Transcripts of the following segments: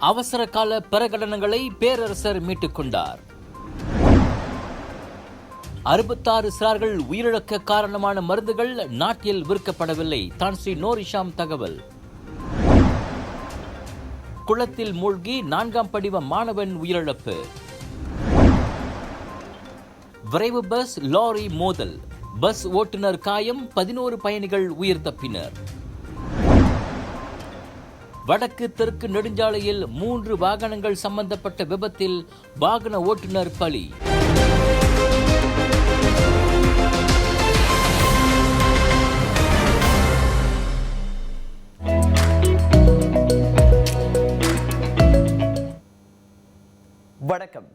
அவசர கால பிரகடனங்களை பேரரசர் மீட்டுக் கொண்டார். 66 சிறார்கள் உயிரிழக்க காரணமான மருந்துகள் நாட்டில் விற்கப்படவில்லை. தான் ஸ்ரீ நோரிஷாம் தகவல். குளத்தில் மூழ்கி 4ஆம் படிவ மாணவன் உயிரிழப்பு. விரைவு பஸ் லாரி மோதல், பஸ் ஓட்டுநர் காயம், 11 பயணிகள் உயிர் தப்பினர். வடக்கு தெற்கு நெடுஞ்சாலையில் 3 வாகனங்கள் சம்பந்தப்பட்ட விபத்தில் வாகன ஓட்டுநர் பலி. வணக்கம்.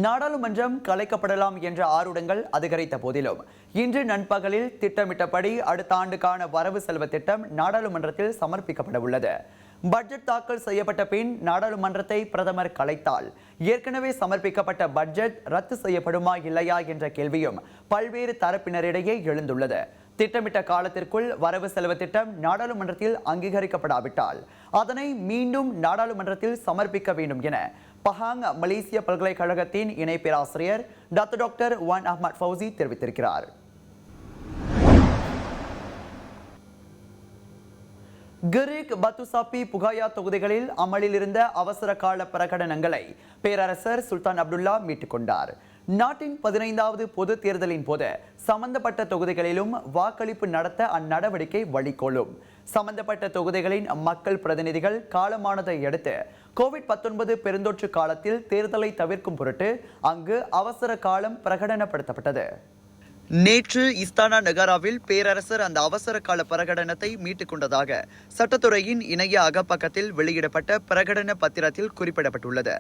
நாடாளுமன்றம் கலைக்கப்படலாம் என்ற ஆர்வங்கள் அதிகரித்த போதிலும் இன்று நண்பகலில் திட்டமிட்டபடி அடுத்த ஆண்டுக்கான வரவு செலவு திட்டம் நாடாளுமன்றத்தில் சமர்ப்பிக்கப்பட உள்ளது. பட்ஜெட் தாக்கல் செய்யப்பட்ட பின் நாடாளுமன்றத்தை பிரதமர் கலைத்தால் ஏற்கனவே சமர்ப்பிக்கப்பட்ட பட்ஜெட் ரத்து செய்யப்படுமா இல்லையா என்ற கேள்வியும் பல்வேறு தரப்பினரிடையே எழுந்துள்ளது. திட்டமிட்ட காலத்திற்குள் வரவு செலவு திட்டம் நாடாளுமன்றத்தில் அங்கீகரிக்கப்படாவிட்டால் அதனை மீண்டும் நாடாளுமன்றத்தில் சமர்ப்பிக்க வேண்டும் என பஹாங் மலேசிய பல்கலைக்கழகத்தின் இணை பேராசிரியர் டாக்டர் வான் அஹ்மத் ஃபவுசி தெரிவித்திருக்கிறார். கிரிக் பத்துசாப்பி புகாயா தொகுதிகளில் அமலில் இருந்த அவசர கால பிரகடனங்களை பேரரசர் சுல்தான் அப்துல்லா மீட்டுக் கொண்டார். நாட்டின் 15வது பொது தேர்தலின் போது சம்பந்தப்பட்ட தொகுதிகளிலும் வாக்களிப்பு நடத்த அந்நடவடிக்கை வழிகோலும். சம்பந்தப்பட்ட தொகுதிகளின் மக்கள் பிரதிநிதிகள் காலமானதை அடுத்து கோவிட்-19 பெருந்தொற்று காலத்தில் தேர்தலை தவிர்க்கும் பொருட்டு அங்கு அவசர காலம் பிரகடனப்படுத்தப்பட்டது. நேற்று இஸ்தானா நகாராவில் பேரரசர் அந்த அவசர கால பிரகடனத்தை மீட்டுக் கொண்டதாக சட்டத்துறையின் இணைய அகப்பக்கத்தில் வெளியிடப்பட்ட பிரகடன பத்திரத்தில் குறிப்பிடப்பட்டுள்ளது.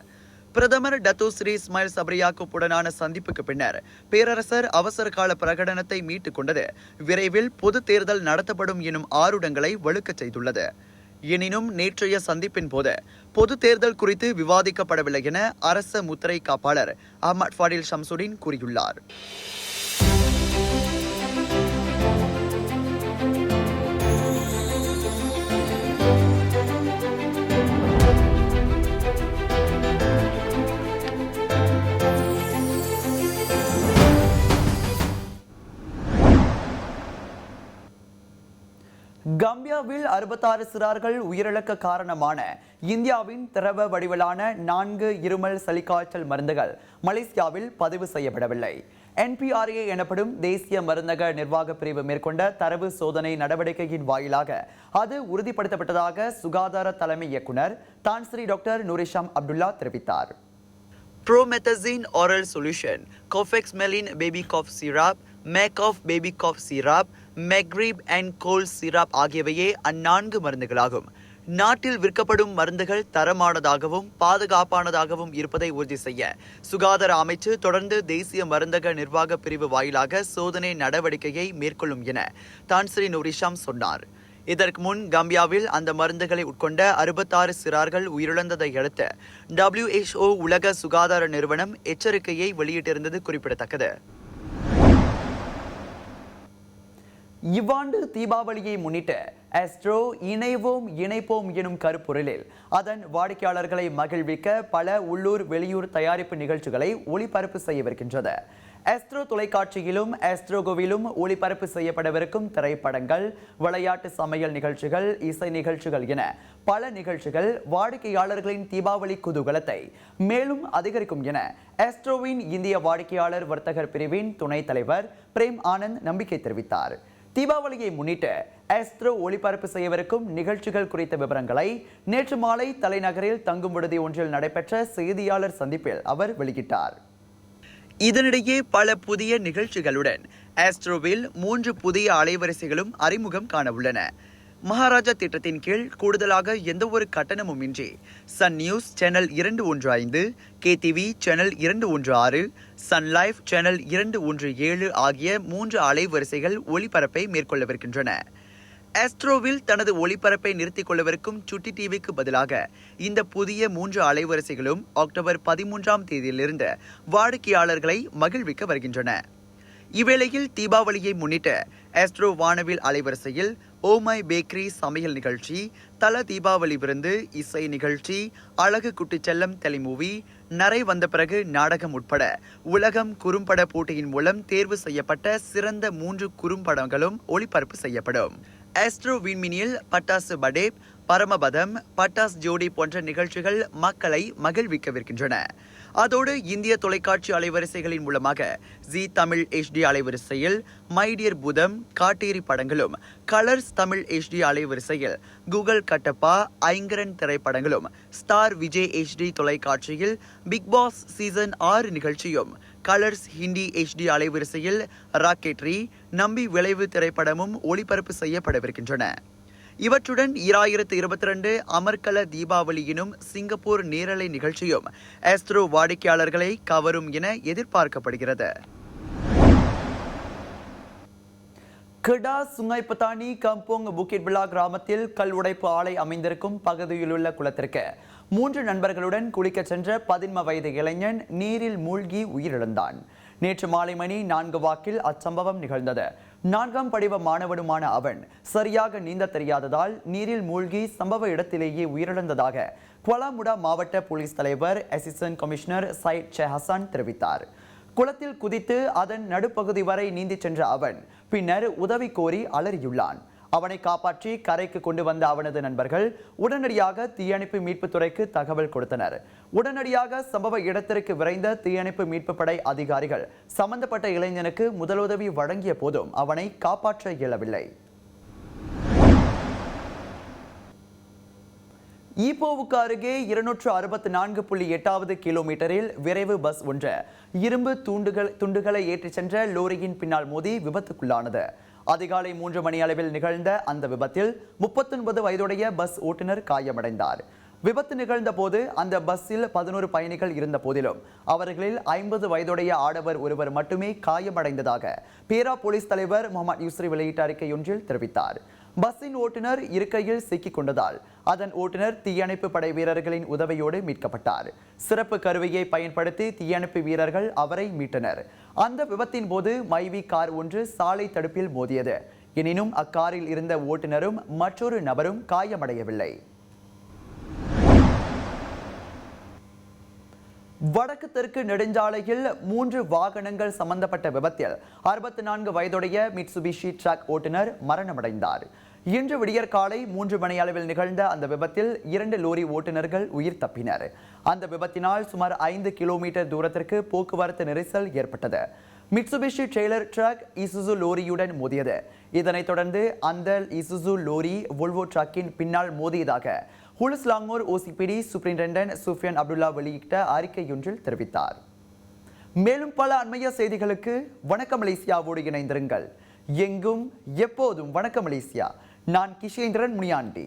பிரதமர் ஸ்ரீ இஸ்மாயில் சப்ரியாக்குவுடனான சந்திப்புக்கு பின்னர் பேரரசர் அவசர கால பிரகடனத்தை மீட்டுக் கொண்டது விரைவில் பொது தேர்தல் நடத்தப்படும் எனும் ஆருடங்களை வலுக்கச் செய்துள்ளது. எனினும் நேற்றைய சந்திப்பின் போது பொது தேர்தல் குறித்து விவாதிக்கப்படவில்லை என அரச முத்திரை காப்பாளர் அஹ்மத் ஃபாடில் ஷம்சுடின் கூறியுள்ளார். கம்பியாவில் 66 சிறார்கள் உயிரிழக்க காரணமான இந்தியாவின் திரவ வடிவிலான 4 இருமல் சளிக்காய்ச்சல் மருந்துகள் மலேசியாவில் பதிவு செய்யப்படவில்லை. NPRA எனப்படும் தேசிய மருந்தக நிர்வாக பிரிவு மேற்கொண்ட தரவு சோதனை நடவடிக்கையின் வாயிலாக அது உறுதிப்படுத்தப்பட்டதாக சுகாதார தலைமை இயக்குனர் தான் ஸ்ரீ டாக்டர் நூரிஷாம் அப்துல்லா தெரிவித்தார். Promethazine oral solution, Cofexmelin baby cough syrup, Macof baby cough syrup, Megrib and cold syrup ஆகியவையே அந்நான்கு மருந்துகளாகும். நாட்டில் விற்கப்படும் மருந்துகள் தரமானதாகவும் பாதுகாப்பானதாகவும் இருப்பதை உறுதி செய்ய சுகாதார அமைச்சு தொடர்ந்து தேசிய மருந்தக நிர்வாக பிரிவு வாயிலாக சோதனை நடவடிக்கையை மேற்கொள்ளும் என தான் ஸ்ரீ நூரிஷாம் சொன்னார். இதற்கு முன் கம்பியாவில் அந்த மருந்துகளை உட்கொண்ட 66 சிறார்கள் உயிரிழந்ததை அடுத்து WHO உலக சுகாதார நிறுவனம் எச்சரிக்கையை வெளியிட்டிருந்தது குறிப்பிடத்தக்கது. இவ்வாண்டு தீபாவளியை முன்னிட்டு ஆஸ்ட்ரோ இணைப்போம் எனும் கருப்பொருளில் அதன் வாடிக்கையாளர்களை மகிழ்விக்க பல உள்ளூர் வெளியூர் தயாரிப்பு நிகழ்ச்சிகளை ஒளிபரப்பு செய்யவிருக்கின்றது. ஆஸ்ட்ரோ தொலைக்காட்சியிலும் ஆஸ்ட்ரோகோவிலும் ஒளிபரப்பு செய்யப்படவிருக்கும் திரைப்படங்கள், விளையாட்டு சமையல் நிகழ்ச்சிகள், இசை நிகழ்ச்சிகள் என பல நிகழ்ச்சிகள் வாடிக்கையாளர்களின் தீபாவளி குதூகலத்தை மேலும் அதிகரிக்கும் என ஆஸ்ட்ரோவின் இந்திய வாடிக்கையாளர் வர்த்தகர் பிரிவின் துணைத் தலைவர் பிரேம் ஆனந்த் நம்பிக்கை தெரிவித்தார். தீபாவளியை முன்னிட்டு ஆஸ்ட்ரோ ஒளிபரப்பு செய்யவிருக்கும் நிகழ்ச்சிகள் குறித்த விவரங்களை நேற்று மாலை தலைநகரில் தங்கும் விடுதி ஒன்றில் நடைபெற்ற செய்தியாளர் சந்திப்பில் அவர் வெளியிட்டார். இதனிடையே பல புதிய நிகழ்ச்சிகளுடன் ஆஸ்ட்ரோவில் 3 புதிய அலைவரிசைகளும் அறிமுகம் காண உள்ளன. மகாராஜா திட்டத்தின் கீழ் கூடுதலாக எந்த ஒரு கட்டணமும் இன்றி Sun News channel 215, KTV channel 216, Sun Life channel 217 ஆகிய 3 அலைவரிசைகள் ஒளிபரப்பை மேற்கொள்ளவிருக்கின்றன. ஆஸ்ட்ரோவில் தனது ஒளிபரப்பை நிறுத்திக் கொள்ளவிருக்கும் சுட்டி டிவிக்கு பதிலாக இந்த புதிய 3 அலைவரிசைகளும் அக்டோபர் 13ஆம் தேதியிலிருந்து வாடிக்கையாளர்களை மகிழ்விக்க வருகின்றன. இவ்வேளையில் தீபாவளியை முன்னிட்டு ஆஸ்ட்ரோ வானவில் அலைவரிசையில் ஓ மை பேக்கரி சமையல் நிகழ்ச்சி, தல தீபாவளி விருந்து, இசை நிகழ்ச்சி, அழகு குட்டி செல்லம் டெலிமூவி, நரை வந்த பிறகு நாடகம் உட்பட உலகம் குறும்பட போட்டியின் மூலம் தேர்வு செய்யப்பட்ட சிறந்த 3 குறும்படங்களும் ஒளிபரப்பு செய்யப்படும். ஆஸ்ட்ரோ விண்மினியில் பட்டாசு படேப், பரமபதம், பட்டாஸ் ஜோடி போன்ற நிகழ்ச்சிகள் மக்களை மகிழ்விக்கவிருக்கின்றன. அதோடு இந்திய தொலைக்காட்சி அலைவரிசைகளின் மூலமாக ஜி தமிழ் HD அலைவரிசையில் மைடியர் புதம், காட்டேரி படங்களும், கலர்ஸ் தமிழ் HD அலைவரிசையில் கூகுள் கட்டப்பா, ஐங்கரன் திரைப்படங்களும், ஸ்டார் விஜய் HD தொலைக்காட்சியில் பிக் பாஸ் சீசன் 6 நிகழ்ச்சியும், கலர்ஸ் ஹிந்தி HD அலைவரிசையில் ராக்கெட்ரி, நம்பி விளைவு திரைப்படமும் ஒளிபரப்பு செய்யப்படவிருக்கின்றன. இவற்றுடன் 2022 அமர்கல தீபாவளி எனும் சிங்கப்பூர் நேரலை நிகழ்ச்சியும் ஆஸ்ட்ரோ வாடிக்கையாளர்களை கவரும் என எதிர்பார்க்கப்படுகிறது. கிடா சுங்கைப்பத்தானி கம்போங் புக்கிட் விழா கிராமத்தில் கல் உடைப்பு ஆலை அமைந்திருக்கும் பகுதியிலுள்ள குளத்திற்கு 3 நண்பர்களுடன் குளிக்க சென்ற 11 வயது இளைஞன் நீரில் மூழ்கி உயிரிழந்தான். நேற்று மாலை மணி 4 வாக்கில் அச்சம்பவம் நிகழ்ந்தது. 4ஆம் படிவ மாணவனுமான அவன் சரியாக நீந்த தெரியாததால் நீரில் மூழ்கி சம்பவ இடத்திலேயே உயிரிழந்ததாக குவாலாமுடா மாவட்ட போலீஸ் தலைவர் அசிஸ்டன்ட் கமிஷனர் சையத் ஷெஹசான் தெரிவித்தார். குளத்தில் குதித்து அதன் நடுப்பகுதி வரை நீந்தி சென்ற அவன் பின்னர் உதவி கோரி அலறியுள்ளான். அவனை காப்பாற்றி கரைக்கு கொண்டு வந்த அவனது நண்பர்கள் உடனடியாக தீயணைப்பு மீட்பு துறைக்கு தகவல் கொடுத்தனர். உடனடியாக சம்பவ இடத்திற்கு விரைந்த தீயணைப்பு மீட்பு படை அதிகாரிகள் சம்பந்தப்பட்ட இளைஞனுக்கு முதலுதவி வழங்கிய போதும் அவனை காப்பாற்ற இயலவில்லை. ஈப்போவுக்கு அருகே 264.8வது கிலோமீட்டரில் விரைவு பஸ் ஒன்று இரும்பு துண்டுகளை ஏற்றிச் சென்ற லோரியின் பின்னால் மோதி விபத்துக்குள்ளானது. அதிகாலை 3 மணி அளவில் நிகழ்ந்த அந்த விபத்தில் 39 வயதுடைய பஸ் ஓட்டுநர் காயமடைந்தார். விபத்து நிகழ்ந்த போது அந்த பஸ்ஸில் 11 பயணிகள் இருந்த போதிலும் அவர்களில் 50 வயதுடைய ஆடவர் ஒருவர் மட்டுமே காயமடைந்ததாக பேரா போலீஸ் தலைவர் முகமது யூஸ்ரி வெளியிட்ட அறிக்கையொன்றில் தெரிவித்தார். பஸ்ஸின் ஓட்டுநர் இருக்கையில் சிக்கிக் கொண்டதால் அதன் ஓட்டுநர் தீயணைப்பு படை வீரர்களின் உதவியோடு மீட்கப்பட்டார். சிறப்பு கருவியை பயன்படுத்தி தீயணைப்பு வீரர்கள் அவரை மீட்டனர். அந்த விபத்தின் போது மைவி கார் ஒன்று சாலை தடுப்பில் மோதியது. எனினும் அக்காரில் இருந்த ஓட்டுநரும் மற்றொரு நபரும் காயமடையவில்லை. வடக்கு தெற்கு நெடுஞ்சாலையில் 3 வாகனங்கள் சம்பந்தப்பட்ட விபத்தில் 64 வயதுடைய மிட்சுபிஷி ட்ரக் ஓட்டுநர் மரணமடைந்தார். இன்று விடியற்காலை 3 மணி அளவில் நிகழ்ந்த அந்த விபத்தில் 2 லோரி ஓட்டுநர்கள் உயிர் தப்பினர். அந்த விபத்தினால் சுமார் 5 கிலோமீட்டர் தூரத்திற்கு போக்குவரத்து நெரிசல் ஏற்பட்டது. மிட்சுபிஷி ட்ரெய்லர் ட்ரக் இசுசு லோரியுடன் மோதியது. இதனைத் தொடர்ந்து அந்த இசுசு லோரி வோல்வோ ட்ரக்கின் பின்னால் மோதியதாக ஹுலுஸ்லாங்கோர் OCPD சூப்பரிண்டென்டென்ட் சுஃபியான் அப்துல்லா வெளியிட்ட அறிக்கையொன்றில் தெரிவித்தார். மேலும் பல அண்மைய செய்திகளுக்கு வணக்கம் மலேசியாவோடு இணைந்திருங்கள். எங்கும் எப்போதும் வணக்கம் மலேசியா. நான் கிஷேந்திரன் முனியாண்டி.